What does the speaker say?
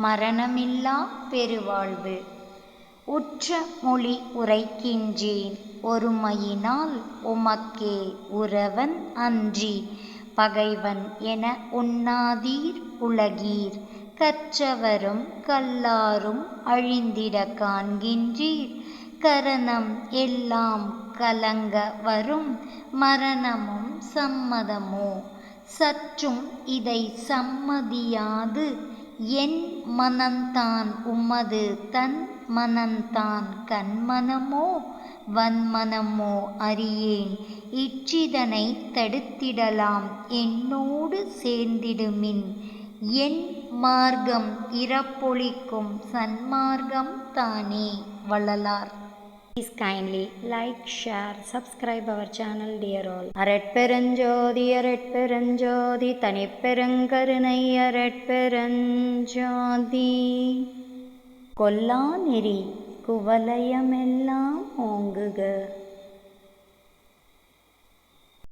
மரணமில்லா பெருவாழ்வு. உற்ற மொழி உரைக்கின்றேன் ஒருமையினால் உமக்கே உறவன் அன்றி பகைவன் என உண்ணாதீர் உலகீர். கற்றவரும் கல்லாரும் அழிந்திட காண்கின்றீர். கரணம் எல்லாம் கலங்க வரும் மரணமும் சம்மதமோ. சற்றும் இதை சம்மதியாது என் மனந்தான் உமது தன் மனந்தான் கன்மனமோ வன்மனமோ அறியேன். இற்றிதனை தடுத்திடலாம் என்னோடு சேர்ந்திடுமின். என் மார்க்கம் இறப்பொழிக்கும் சன்மார்க்கம் தானே. Vallalar. Please kindly like, share, subscribe our channel dear all. அரட்பெருஞ்சோதி அரட்பெருஞ்சோதி தனிப்பெருங்கருணை அரட்பெருஞ்சோதி. கொல்லா நெறி குவலயமெல்லாம் ஓங்குக.